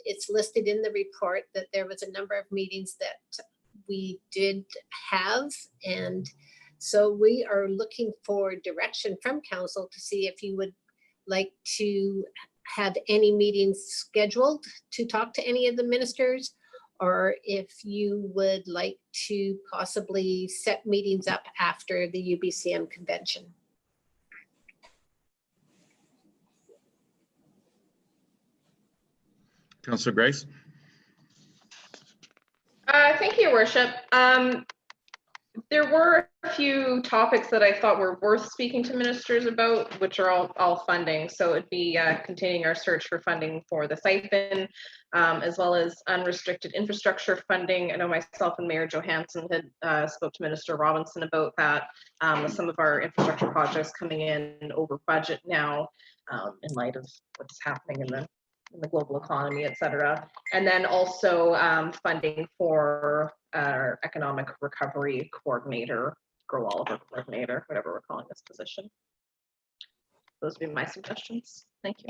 it's listed in the report that there was a number of meetings that we did have. And so we are looking for direction from council to see if you would like to have any meetings scheduled to talk to any of the ministers, or if you would like to possibly set meetings up after the UBCM convention. Councillor Grace. Thank you, Your Worship. There were a few topics that I thought were worth speaking to ministers about, which are all funding. So it'd be continuing our search for funding for the siphon, as well as unrestricted infrastructure funding. I know myself and Mayor Johansson had spoke to Minister Robinson about that, with some of our infrastructure projects coming in over budget now, in light of what's happening in the global economy, et cetera. And then also funding for our economic recovery coordinator, Grow Oliver coordinator, whatever we're calling this position. Those would be my suggestions. Thank you.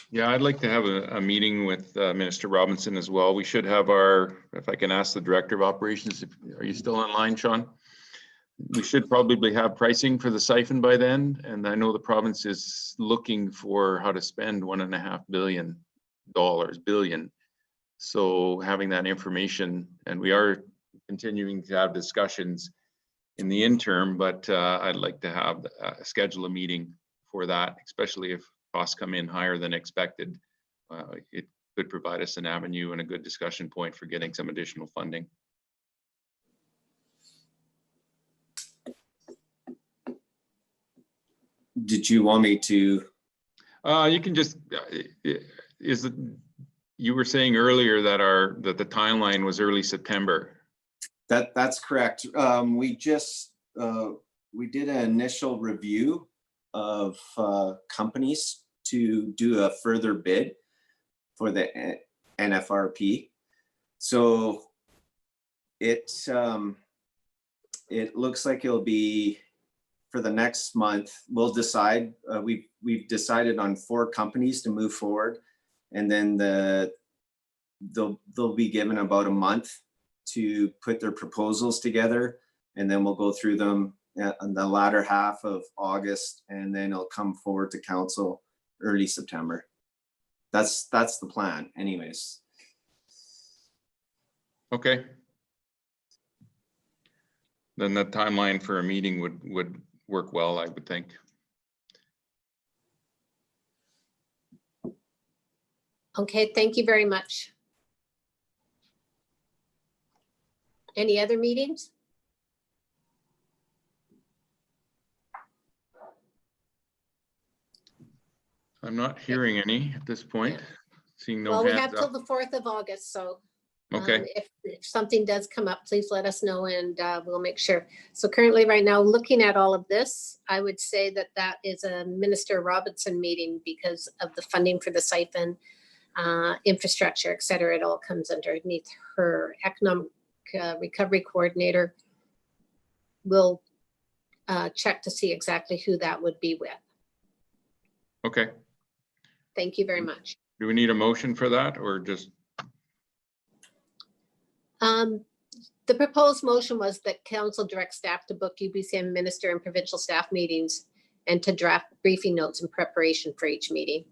Yeah, I'd like to have a meeting with Minister Robinson as well. We should have our, if I can ask the Director of Operations, are you still online, Sean? We should probably have pricing for the siphon by then. And I know the province is looking for how to spend $1.5 billion. So having that information, and we are continuing to have discussions in the interim, but I'd like to have schedule a meeting for that, especially if costs come in higher than expected. It could provide us an avenue and a good discussion point for getting some additional funding. Did you want me to? You can just, you were saying earlier that that the timeline was early September. That's correct. We did an initial review of companies to do a further bid for the NFRP. So it looks like it'll be for the next month. We'll decide. We've decided on 4 companies to move forward, and then they'll be given about a month to put their proposals together, and then we'll go through them in the latter half of August, and then it'll come forward to council early September. That's the plan anyways. Okay. Then the timeline for a meeting would work well, I would think. Okay, thank you very much. Any other meetings? I'm not hearing any at this point. Seeing no Well, we have hands till up. the 4th of August, so Okay, if something does come up, please let us know and we'll make sure. So currently, right now, looking at all of this, I would say that is a Minister Robinson meeting because of the funding for the siphon, infrastructure, et cetera. It all comes underneath her. Economic Recovery Coordinator will check to see exactly who that would be with. okay. Thank you very much. Do we need a motion for that or just? The proposed motion was that council direct staff to book UBCM minister and provincial staff meetings and to draft briefing notes in preparation for each meeting.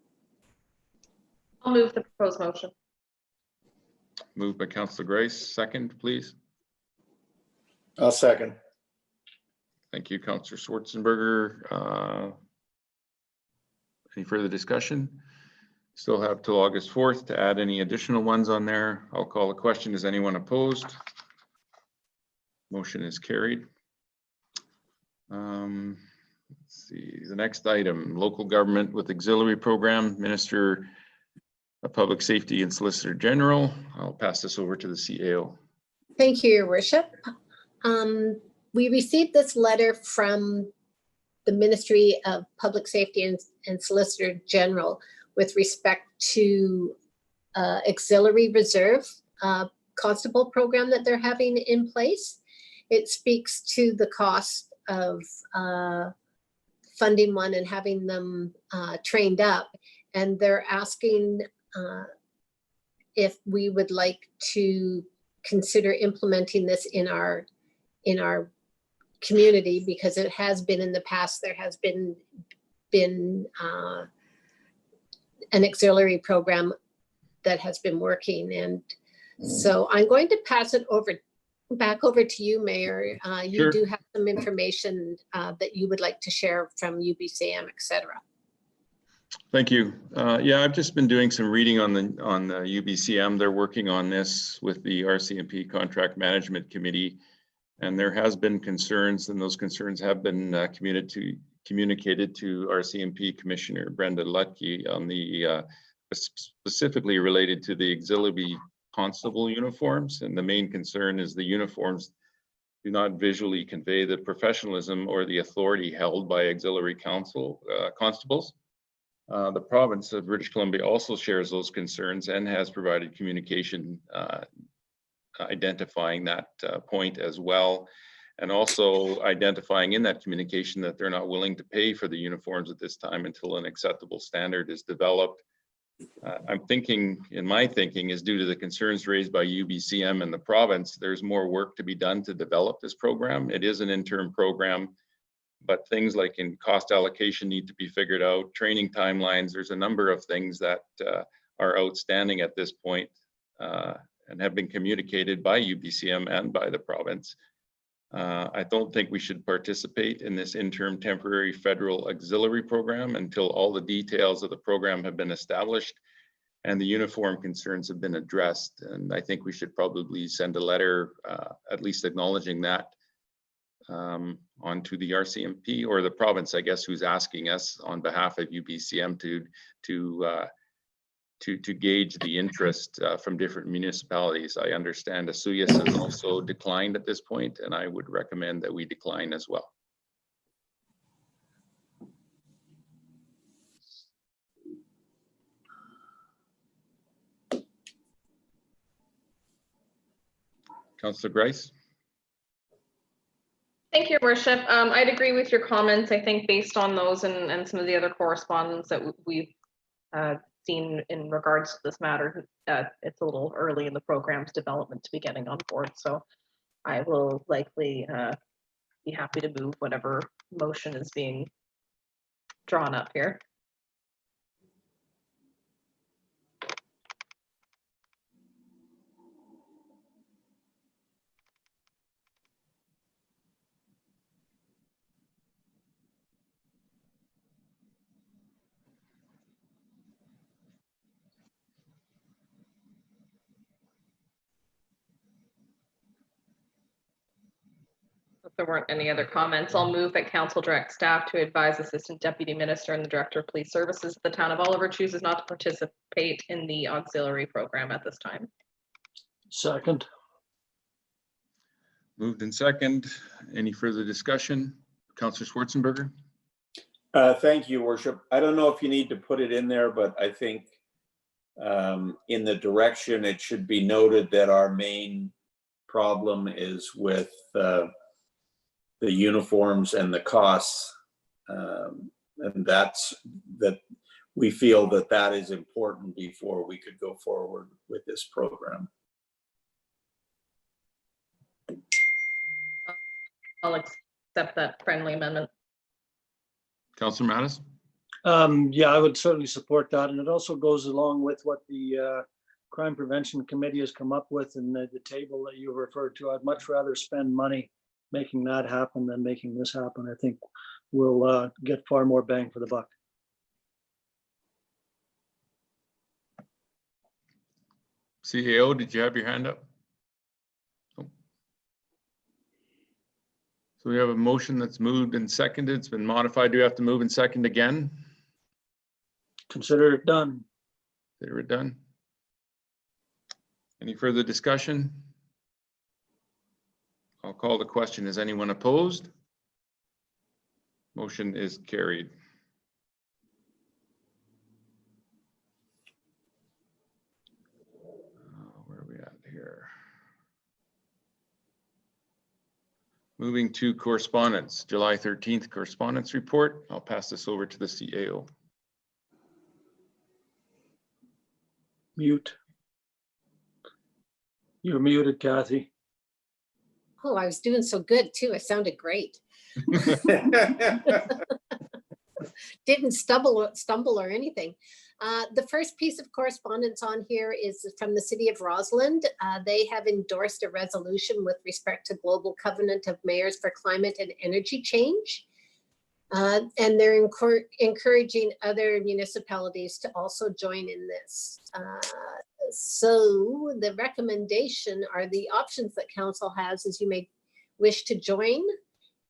I'll move the proposed motion. Moved by Councillor Grace, second, please. I'll second. Thank you, Councillor Schwarzenberger. Any further discussion? Still have till August 4th to add any additional ones on there. I'll call a question. Is anyone opposed? Motion is carried. Let's see, the next item, local government with auxiliary program, Minister of Public Safety and Solicitor General. I'll pass this over to the CAO. Thank you, Your Worship. We received this letter from the Ministry of Public Safety and Solicitor General with respect to auxiliary reserve constable program that they're having in place. It speaks to the cost of funding one and having them trained up. And they're asking if we would like to consider implementing this in our community, because it has been in the past, there has been an auxiliary program that has been working. And so I'm going to pass it back over to you, Mayor. You Sure. do have some information that you would like to share from UBCM, et cetera. Thank you. Yeah, I've just been doing some reading on the UBCM. They're working on this with the RCMP Contract Management Committee, and there has been concerns, and those concerns have been communicated to RCMP Commissioner Brenda on the specifically related to the auxiliary constable uniforms. And the main concern is the uniforms do not visually convey the professionalism or the authority held by auxiliary constables. The province of British Columbia also shares those concerns and has provided communication identifying that point as well, and also identifying in that communication that they're not willing to pay for the uniforms at this time until an acceptable standard is developed. I'm thinking, in my thinking, is due to the concerns raised by UBCM and the province, there's more work to be done to develop this program. It is an interim program, but things like in cost allocation need to be figured out, training timelines. There's a number of things that are outstanding at this point and have been communicated by UBCM and by the province. I don't think we should participate in this interim temporary federal auxiliary program until all the details of the program have been established and the uniform concerns have been addressed. And I think we should probably send a letter, at least acknowledging that, onto the RCMP or the province, I guess, who's asking us on behalf of UBCM to gauge the interest from different municipalities. I understand Asuyas has also declined at this point, and I would recommend that we decline as well. Councillor Grice? Thank you, Your Worship. I'd agree with your comments. I think based on those and some of the other correspondence that we've seen in regards to this matter, it's a little early in the program's development to be getting on board. So I will likely be happy to move whatever motion is being drawn up here. If there weren't any other comments, I'll move that council direct staff to advise Assistant Deputy Minister and the Director of Police Services of the town of Oliver chooses not to participate in the auxiliary program at this time. Second. Moved in second. Any further discussion? Councillor Schwarzenberger? Thank you, Worship. I don't know if you need to put it in there, but I think in the direction it should be noted that our main problem is with the uniforms and the costs, and that we feel that is important before we could go forward with this program. I'll accept that friendly amendment. Councillor Mattis? Yeah, I would certainly support that. And it also goes along with what the Crime Prevention Committee has come up with in the table that you referred to. I'd much rather spend money making that happen than making this happen. I think we'll get far more bang for the buck. CAO, did you have your hand up? Oh. So we have a motion that's moved and seconded. It's been modified. Do we have to move and second again? Consider it done. Consider it done. Any further discussion? I'll call the question. Is anyone opposed? Motion is carried. Where are we at here? Moving to correspondence, July 13th correspondence report. I'll pass this over to the CAO. Mute. You're muted, Kathy. Oh, I was doing so good too. It sounded great. Didn't stumble or anything. The first piece of correspondence on here is from the City of Rossland. They have endorsed a resolution with respect to Global Covenant of Mayors for Climate and Energy Change. And they're encouraging other municipalities to also join in this. So the recommendation are the options that council has is you may wish to join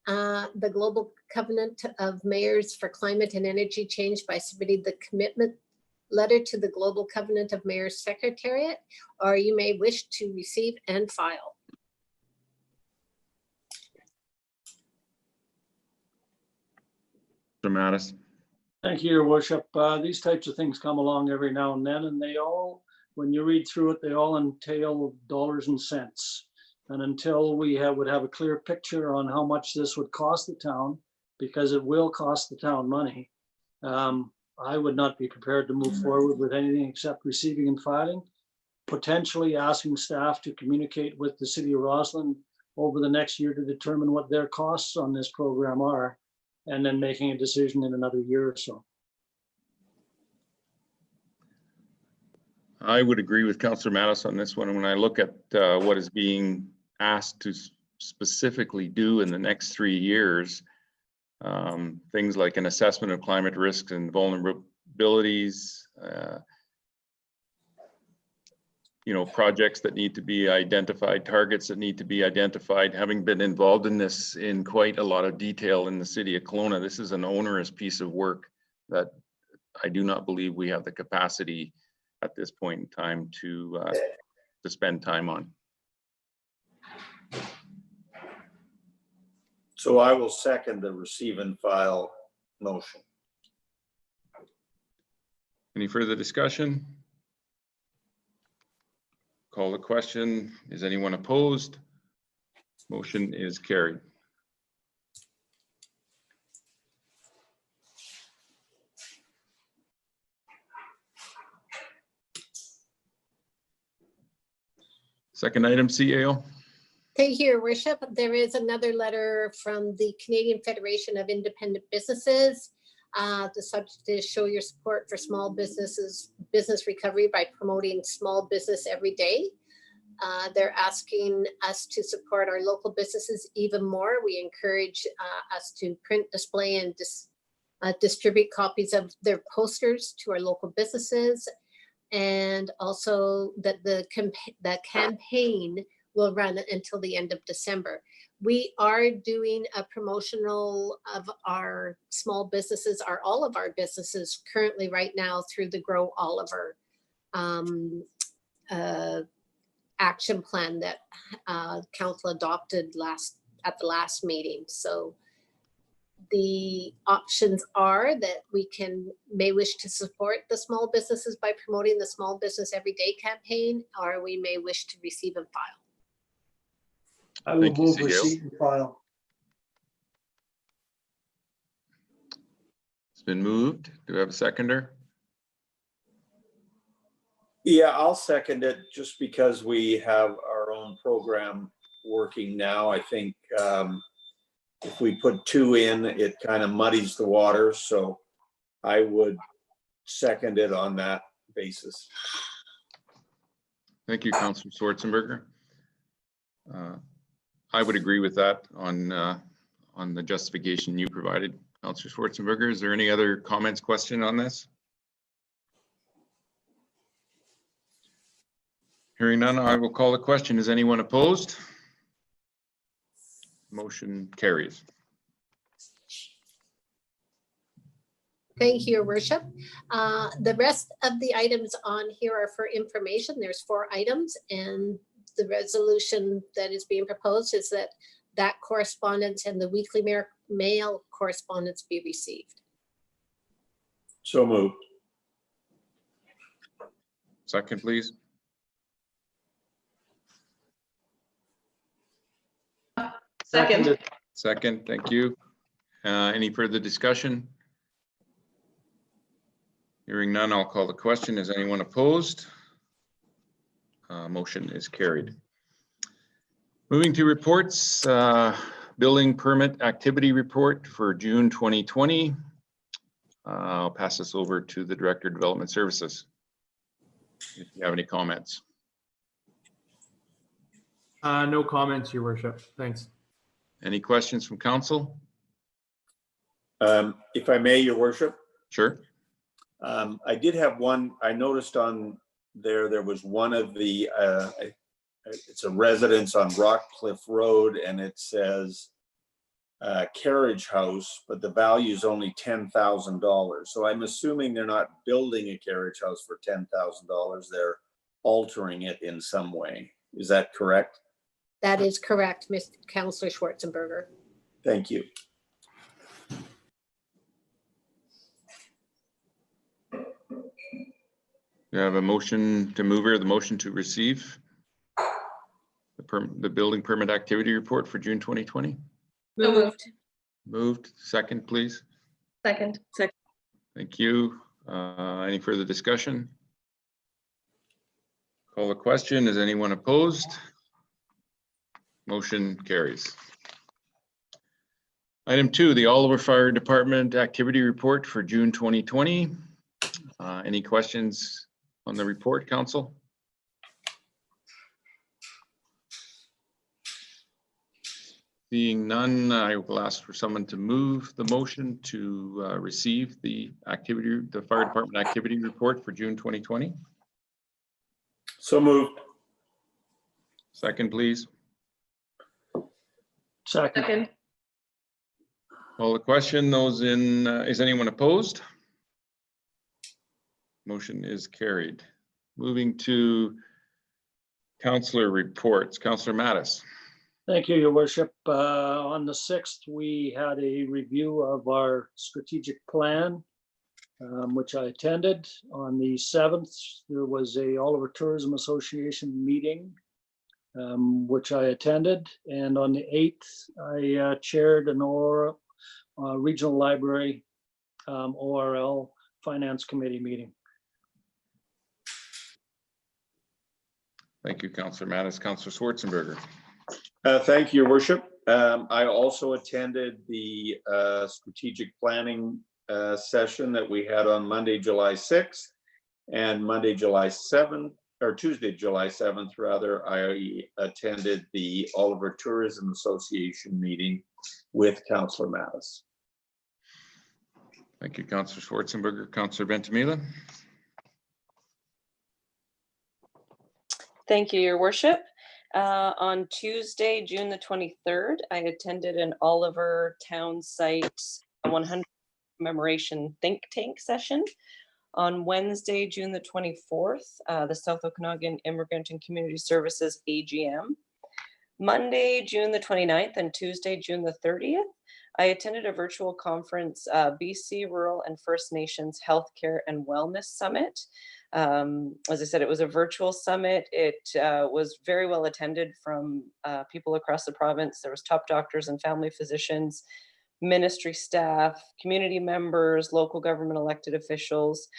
the Global Covenant of Mayors for Climate and Energy Change by submitting the commitment letter to the Global Covenant of Mayors Secretariat, or you may wish to receive and file. Mr. Mattis. Thank you, Your Worship. These types of things come along every now and then, and they all, when you read through it, they all entail dollars and cents. And until we would have a clear picture on how much this would cost the town, because it will cost the town money, I would not be prepared to move forward with anything except receiving and filing, potentially asking staff to communicate with the City of Rossland over the next year to determine what their costs on this program are, and then making a decision in another year or so. I would agree with Councillor Mattis on this one. When I look at what is being asked specifically do in the next 3 years. Things like an assessment of climate risks and vulnerabilities, you know, projects that need to be identified, targets that need to be identified. Having been involved in this in quite a lot of detail in the city of Kelowna, this is an onerous piece of work that I do not believe we have the capacity at this point in time to spend time on. So I will second the receive and file motion. Any further discussion? Call the question. Is anyone opposed? Motion is carried. Second item, CAO. Thank you, Your Worship. There is another letter from the Canadian Federation of Independent Businesses. The subject is show your support for small businesses, business recovery by promoting small business every day. They're asking us to support our local businesses even more. We encourage us to print, display, and distribute copies of their posters to our local businesses. And also that the campaign will run until the end of December. We are doing a promotional of our small businesses, all of our businesses currently right now through the Grow Oliver action plan that council adopted at the last meeting. So the options are that we may wish to support the small businesses by promoting the Small Business Everyday campaign, or we may wish to receive and file. I will Thank you, move CEO. receipt and file. It's been moved. Do we have a seconder? Yeah, I'll second it just because we have our own program working now. I think if we put 2 in, it kind of muddies the water. So I would second it on that basis. Thank you, Councillor Schwarzenberger. I would agree with that on the justification you provided, Councillor Schwarzenberger. Is there any other comments, question on this? Hearing none, I will call the question. Is anyone opposed? Motion carries. Thank you, Your Worship. The rest of the items on here are for information. There's 4 items, and the resolution that is being proposed is that correspondence and the weekly mail correspondence be received. So moved. Second, please. Second. Second, thank you. Any further discussion? Hearing none, I'll call the question. Is anyone opposed? Motion is carried. Moving to reports, building permit activity report for June 2020. I'll pass this over to the Director of Development Services. If you have any comments. No comments, Your Worship. Thanks. Any questions from council? If I may, Your Worship. Sure. I did have one. I noticed on there was one of the, it's a residence on Rockcliffe Road, and it says carriage house, but the value is only $10,000. So I'm assuming they're not building a carriage house for $10,000. They're altering it in some way. Is that correct? That is correct, Mr. Councillor Schwarzenberger. Thank you. You have a motion to move or the motion to receive the building permit activity report for June 2020? So moved. Moved. Second, please. Second. Thank you. Any further discussion? Call the question. Is anyone opposed? Motion carries. Item 2, the Oliver Fire Department activity report for June 2020. Any questions on the report, council? Seeing none, I will ask for someone to move the motion to receive the fire department activity report for June 2020. So moved. Second, please. Second. Second. Call the question. Those in, is anyone opposed? Motion is carried. Moving to councillor reports. Councillor Mattis. Thank you, Your Worship. On the 6th, we had a review of our strategic plan, which I attended. On the 7th, there was a Oliver Tourism Association meeting, which I attended. And on the 8th, I chaired an Regional Library ORL Finance Committee meeting. Thank you, Councillor Mattis. Councillor Schwarzenberger. Thank you, Your Worship. I also attended the strategic planning session that we had on Monday, July 6th, and Monday, July 7th, or Tuesday, July 7th, rather. I attended the Oliver Tourism Association meeting with Councillor Mattis. Thank you, Councillor Schwarzenberger. Councillor Ventimiglia. Thank you, Your Worship. On Tuesday, June the 23rd, I attended an Oliver Town Site 100 commemoration think tank session. On Wednesday, June the 24th, the South Okanagan Immigrant and Community Services AGM. Monday, June the 29th, and Tuesday, June the 30th, I attended a virtual conference, BC Rural and First Nations Healthcare and Wellness Summit. As I said, it was a virtual summit. It was very well attended from people across the province. There was top doctors and family physicians, ministry staff, community members, local government elected officials.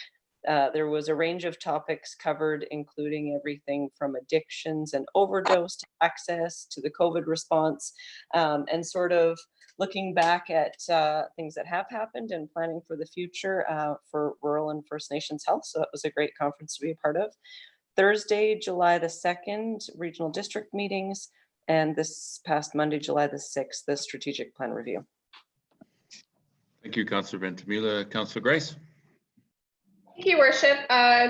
There was a range of topics covered, including everything from addictions and overdose to access to the COVID response, and sort of looking back at things that have happened and planning for the future for rural and First Nations health. So that was a great conference to be a part of. Thursday, July the 2nd, regional district meetings, and this past Monday, July the 6th, the strategic plan review. Thank you, Councillor Ventimiglia. Councillor Grace. Thank you, Worship.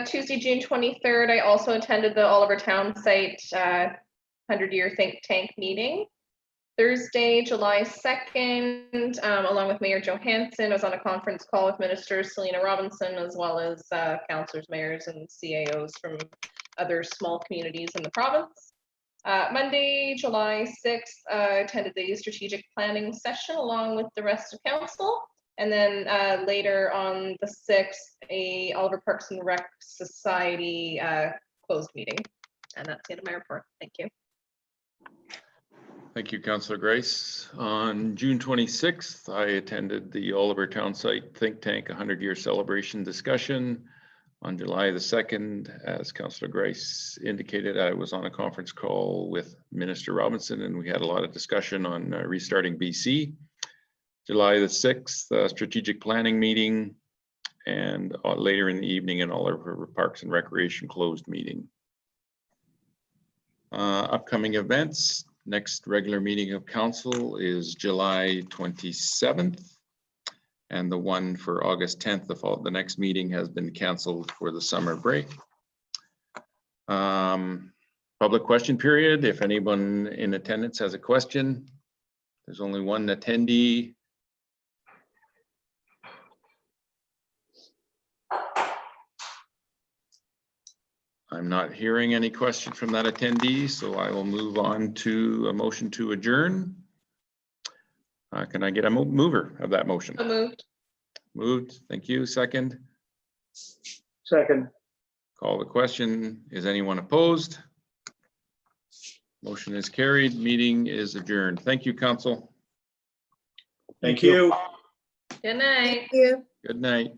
Tuesday, June 23rd, I also attended the Oliver Town Site 100-year think tank meeting. Thursday, July 2nd, along with Mayor Johansson, I was on a conference call with Minister Selena Robinson, as well as councillors, mayors, and CAOs from other small communities in the province. Monday, July 6th, attended the strategic planning session along with the rest of council. And then later on the 6th, a Oliver Parks and Rec Society closed meeting. And that's the end of my report. Thank you. Thank you, Councillor Grace. On June 26th, I attended the Oliver Town Site Think Tank 100-year celebration discussion. On July the 2nd, as Councillor Grace indicated, I was on a conference call with Minister Robinson, and we had a lot of discussion on restarting BC. July the 6th, strategic planning meeting, and later in the evening, an Oliver Parks and Recreation closed meeting. Upcoming events. Next regular meeting of council is July 27th, and the one for August 10th, the next meeting has been canceled for the summer break. Public question period. If anyone in attendance has a question, there's only one attendee. I'm not hearing any question from that attendee, so I will move on to a motion to adjourn. Can I get a mover of that motion? So moved. Moved. Thank you. Second. Second. Call the question. Is anyone opposed? Motion is carried. Meeting is adjourned. Thank you, council. Thank you. Good night. Thank you. Good night.